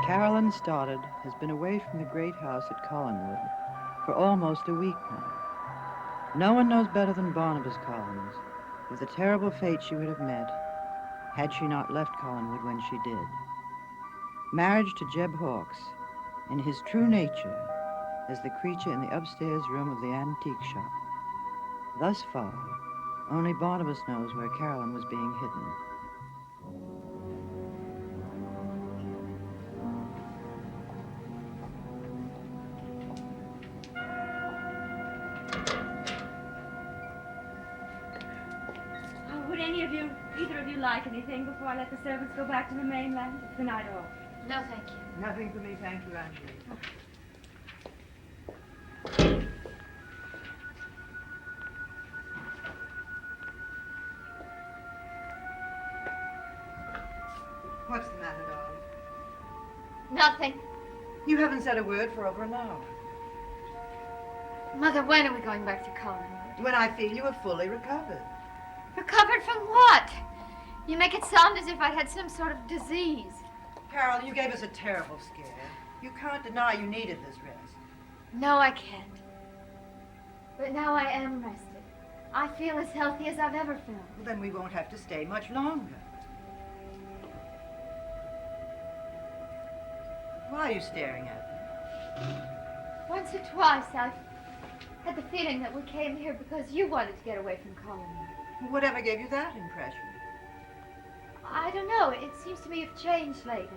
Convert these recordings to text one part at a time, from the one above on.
Carolyn Stoddard has been away from the great house at Collinwood for almost a week now. No one knows better than Barnabas Collins of the terrible fate she would have met had she not left Collinwood when she did. Marriage to Jeb Hawkes, in his true nature, as the creature in the upstairs room of the antique shop. Thus far, only Barnabas knows where Carolyn was being hidden. Either of you like anything before I let the servants go back to the mainland? It's the night off. No, thank you. Nothing for me, thank you, Angela. What's the matter, darling? Nothing. You haven't said a word for over an hour. Mother, when are we going back to Collinwood? When I feel you are fully recovered. Recovered from what? You make it sound as if I had some sort of disease. Carol, you gave us a terrible scare. You can't deny you needed this rest. No, I can't. But now I am rested. I feel as healthy as I've ever felt. Well, then we won't have to stay much longer. Why are you staring at me? Once or twice I've had the feeling that we came here because you wanted to get away from Collinwood. Whatever gave you that impression? I don't know. It seems to me you've changed lately.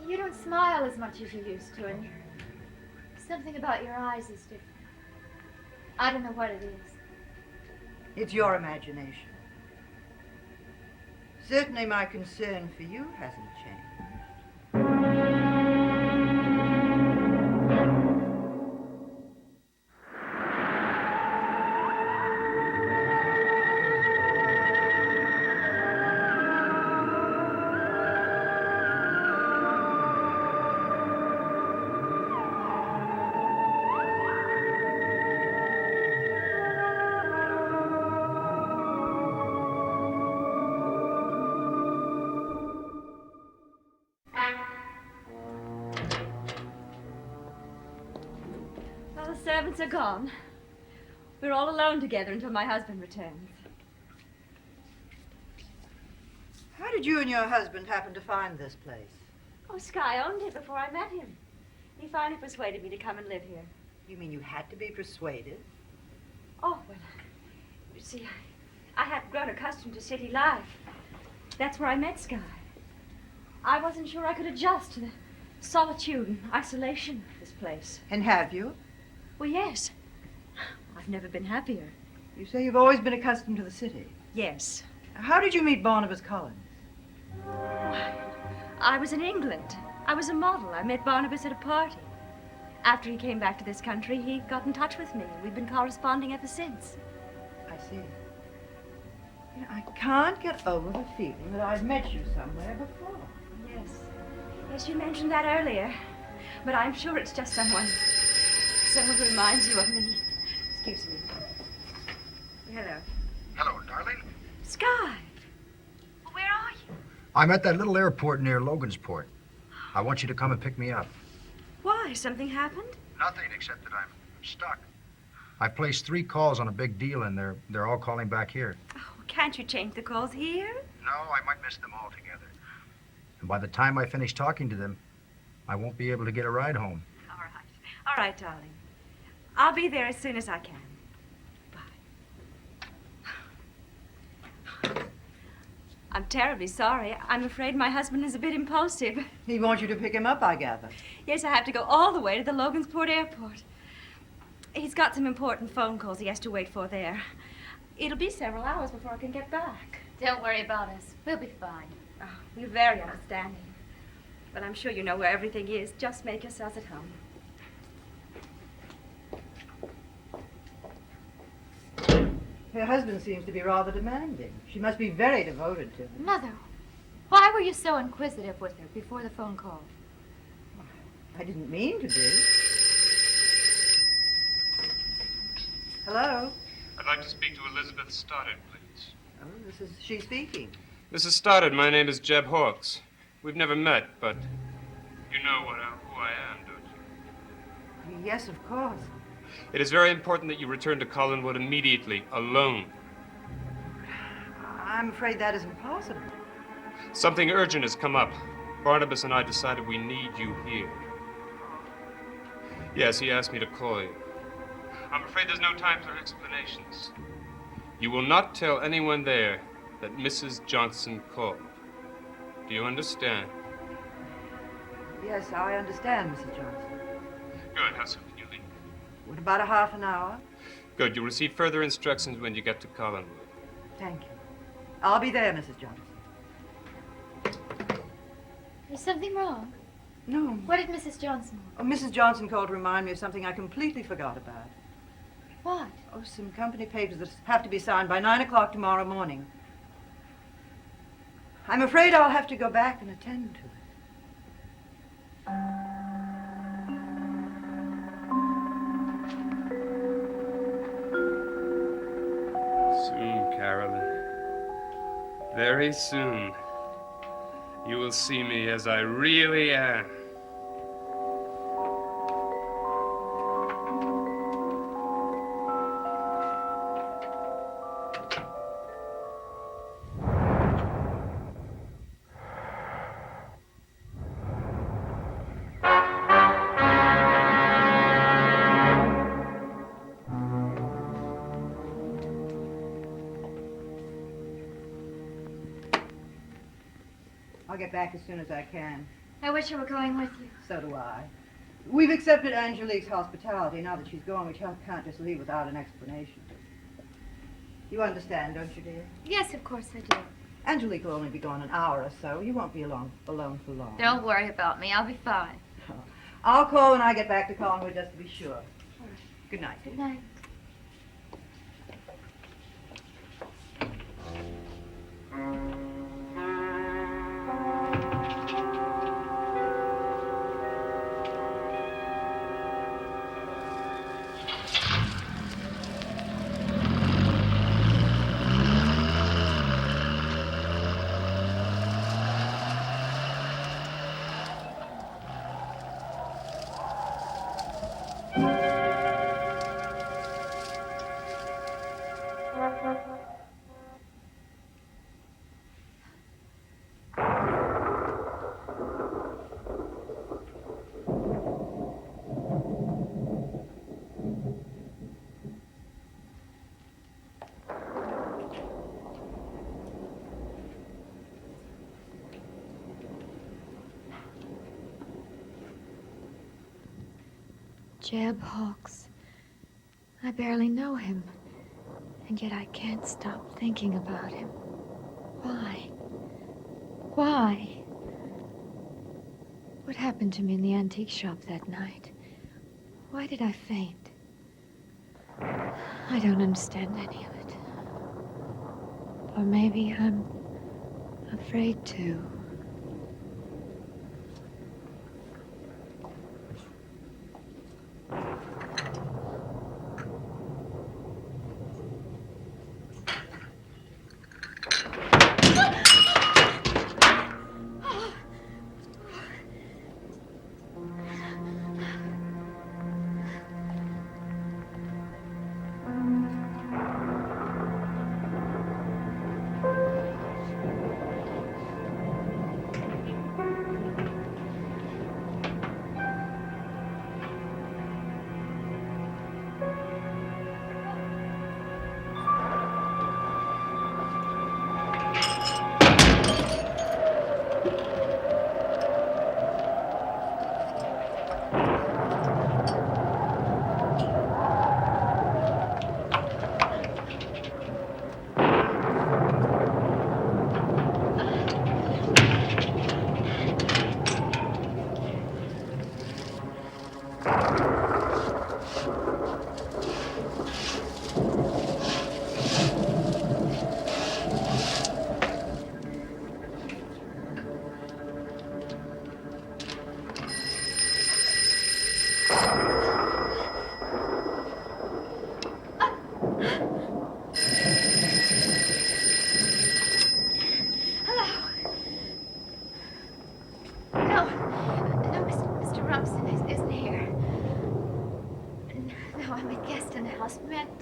You don't smile as much as you used to, and something about your eyes is different. I don't know what it is. It's your imagination. Certainly my concern for you hasn't changed. Well, the servants are gone. We're all alone together until my husband returns. How did you and your husband happen to find this place? Oh, Sky owned it before I met him. He finally persuaded me to come and live here. You mean you had to be persuaded? Oh, well, you see, I hadn't grown accustomed to city life. That's where I met Sky. I wasn't sure I could adjust to the solitude and isolation of this place. And have you? Well, yes. I've never been happier. You say you've always been accustomed to the city. Yes. How did you meet Barnabas Collins? I was in England. I was a model. I met Barnabas at a party. After he came back to this country, he got in touch with me. We've been corresponding ever since. I see. You know, I can't get over the feeling that I've met you somewhere before. Yes. Yes, you mentioned that earlier. But I'm sure it's just someone who reminds you of me. Excuse me. Hello. Hello, darling. Sky. Well, where are you? I'm at that little airport near Logansport. I want you to come and pick me up. Why? Something happened? Nothing except that I'm stuck. I placed 3 calls on a big deal, and they're all calling back here. Oh, can't you change the calls here? No, I might miss them altogether. And by the time I finish talking to them, I won't be able to get a ride home. All right. All right, darling. I'll be there as soon as I can. Bye. I'm terribly sorry. I'm afraid my husband is a bit impulsive. He wants you to pick him up, I gather. Yes, I have to go all the way to the Logansport airport. He's got some important phone calls he has to wait for there. It'll be several hours before I can get back. Don't worry about us. We'll be fine. Oh, you're very understanding. But I'm sure you know where everything is. Just make yourselves at home. Her husband seems to be rather demanding. She must be very devoted to him. Mother, why were you so inquisitive with her before the phone call? I didn't mean to be. Hello? I'd like to speak to Elizabeth Stoddard, please. Oh, this is she speaking. Mrs. Stoddard, my name is Jeb Hawkes. We've never met, but You know who I am, don't you? Yes, of course. It is very important that you return to Collinwood immediately, alone. I'm afraid that isn't possible. Something urgent has come up. Barnabas and I decided we need you here. Yes, he asked me to call you. I'm afraid there's no time for explanations. You will not tell anyone there that Mrs. Johnson called. Do you understand? Yes, I understand, Mrs. Johnson. Good. How soon can you leave? What about a half an hour? Good. You'll receive further instructions when you get to Collinwood. Thank you. I'll be there, Mrs. Johnson. Is something wrong? No. What did Mrs. Johnson want? Oh, Mrs. Johnson called to remind me of something I completely forgot about. What? Oh, some company papers that have to be signed by 9 o'clock tomorrow morning. I'm afraid I'll have to go back and attend to it. Soon, Carolyn. Very soon. You will see me as I really am. I'll get back as soon as I can. I wish I were going with you. So do I. We've accepted Angelique's hospitality. Now that she's gone, we can't just leave without an explanation. You understand, don't you, dear? Yes, of course I do. Angelique will only be gone an hour or so. You won't be alone for long. Don't worry about me. I'll be fine. I'll call when I get back to Collinwood just to be sure. Good night. Good night. Jeb Hawks. I barely know him, and yet I can't stop thinking about him. Why? Why? What happened to me in the antique shop that night? Why did I faint? I don't understand any of it. Or maybe I'm afraid to.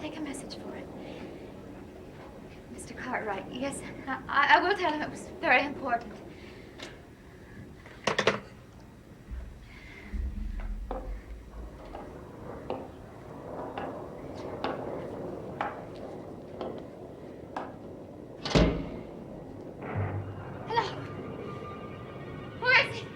take a message for him. Mr. Cartwright, yes, I will tell him it was very important. Hello. Where is he?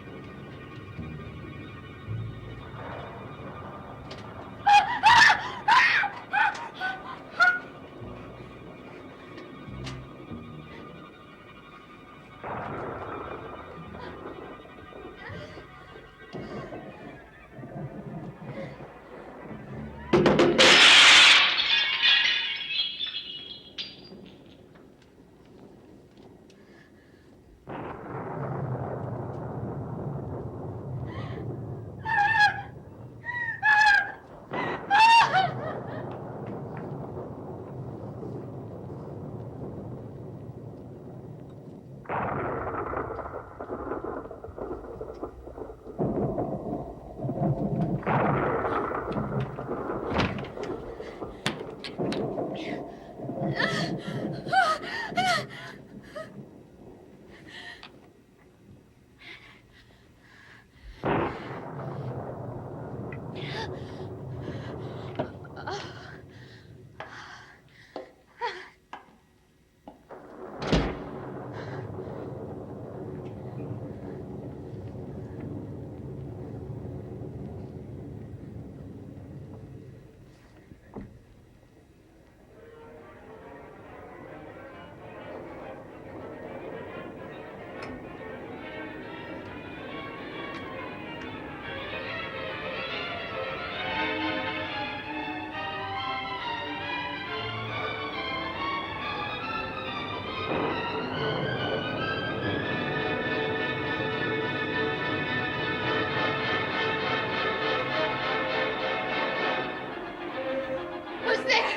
Who's there?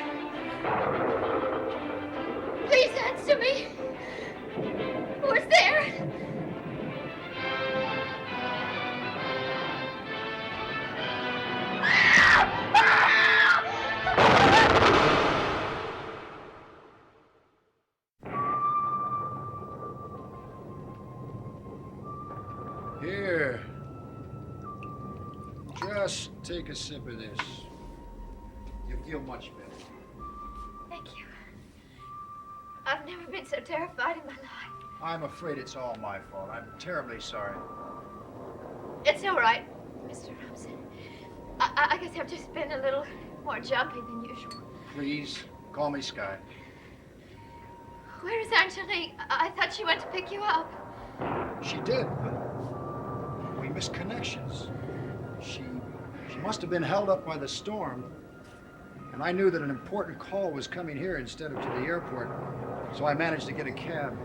Please answer me. Who's there? Here. Just take a sip of this. You'll feel much better. Thank you. I've never been so terrified in my life. I'm afraid it's all my fault. I'm terribly sorry. It's all right, Mr. Robson. I guess I've just been a little more jumpy than usual. Please, call me Sky. Where is Angelique? I thought she went to pick you up. She did, but we missed connections. She must have been held up by the storm. And I knew that an important call was coming here instead of to the airport, so I managed to get a cab.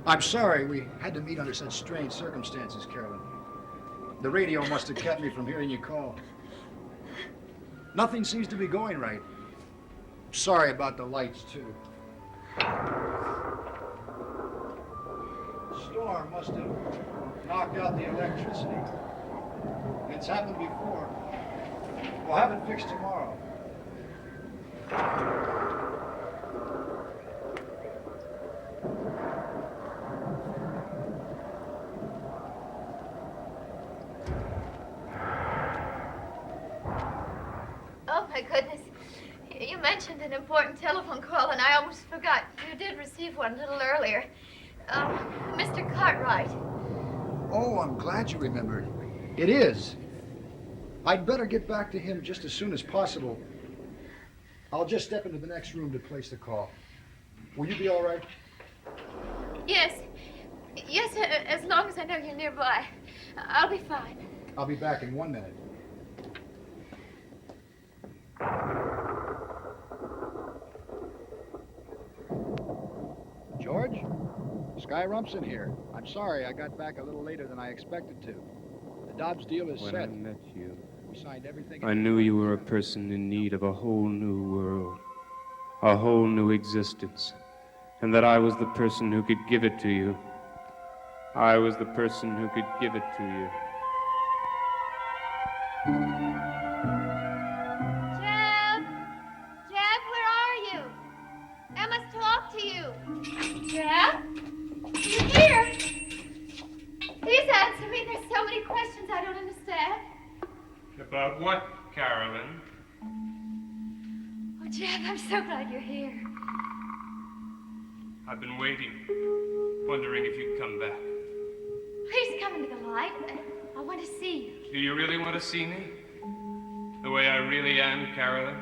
I'm sorry we had to meet under such strange circumstances, Carolyn. The radio must have kept me from hearing you call. Nothing seems to be going right. Sorry about the lights, too. The storm must have knocked out the electricity. It's happened before. We'll have it fixed tomorrow. Oh, my goodness. You mentioned an important telephone call, and I almost forgot. You did receive one a little earlier. Mr. Cartwright. Oh, I'm glad you remembered. It is. I'd better get back to him just as soon as possible. I'll just step into the next room to place the call. Will you be all right? Yes. Yes, as long as I know you're nearby. I'll be fine. I'll be back in 1 minute. George? Sky Rumson here. I'm sorry I got back a little later than I expected to. The Dobbs deal is When set. I met you, We signed everything. I knew you were a person in need of a whole new world, a whole new existence, and that I was the person who could give it to you. I was the person who could give it to you. Jack! to talk to you. Jeb? You're here. Please answer me. There's so many questions I don't understand. About what, Carolyn? Oh, Jeb, I'm so glad you're here. I've been waiting, wondering if you'd come back. Please come into the light. I want to see you. Do you really want to see me? The way I really am, Carolyn?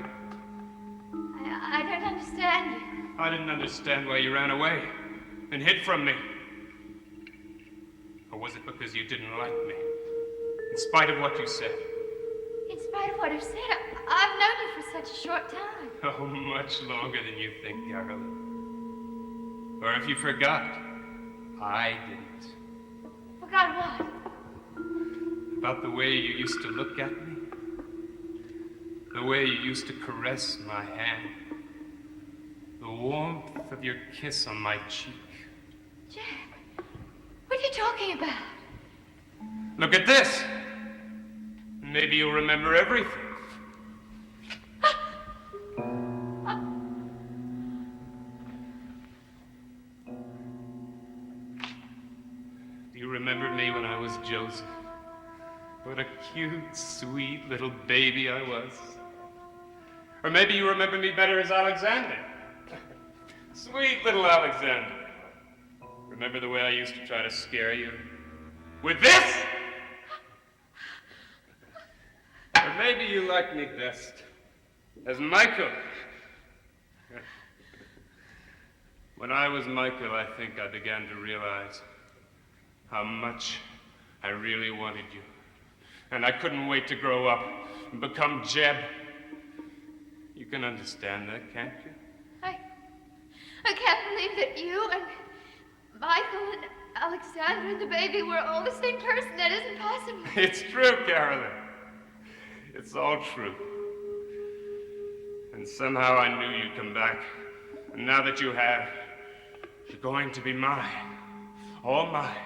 I don't understand you. I didn't understand why you ran away and hid from me. Or was it because you didn't like me? In spite of what you said? In spite of what I've said, I've known you for such a short time. Oh, much longer than you think, Carolyn. Or if you forgot, I didn't. Forgot what? About the way you used to look at me. The way you used to caress my hand. The warmth of your kiss on my cheek. Jeb, what are you talking about? Look at this. Maybe you'll remember everything. Do you remember me when I was Joseph? What a cute, sweet little baby I was. Or maybe you remember me better as Alexander. Sweet little Alexander. Remember the way I used to try to scare you? With this? Or maybe you like me best as Michael. When I was Michael, I think I began to realize how much I really wanted you. And I couldn't wait to grow up and become Jeb. You can understand that, can't you? I can't believe that you and Michael and Alexander and the baby were all the same person. That isn't possible. It's true, Carolyn. It's all true. And somehow I knew you'd come back. And now that you have, you're going to be mine. All mine.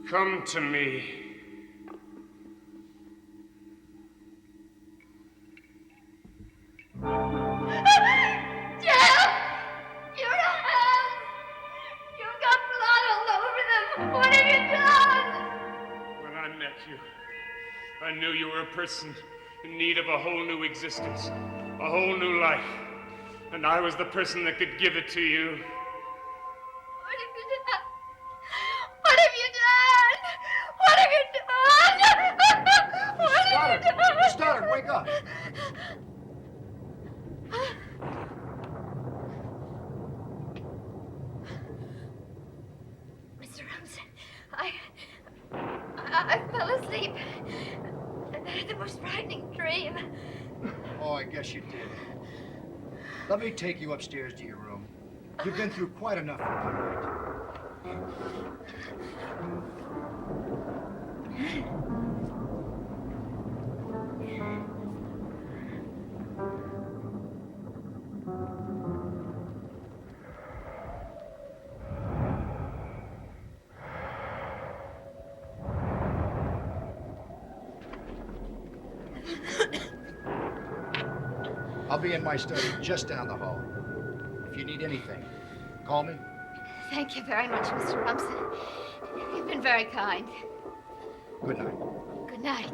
Come to me. Jeb! Your hands! You've got blood all over them. What have you done? When I met you, I knew you were a person in need of a whole new existence, a whole new life. And I was the person that could give it to you. What have you done? What have you done? What have you done? What have you done? Stoddard, wake up. Mr. Rumsen, I fell asleep. And I had the most frightening dream. Oh, I guess you did. Let me take you upstairs to your room. You've been through quite enough for one night. I'll be in my study just down the hall. If you need anything, call me. Thank you very much, Mr. Rumsen. You've been very kind. Good night. Good night.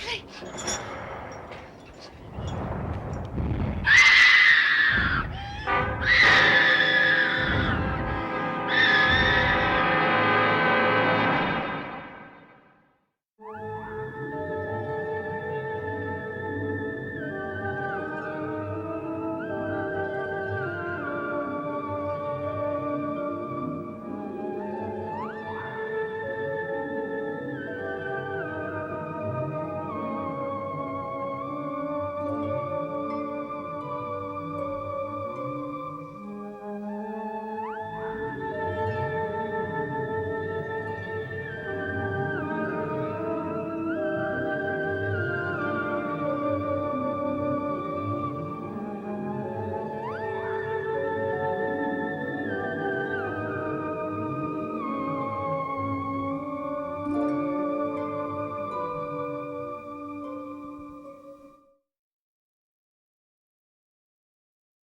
Please.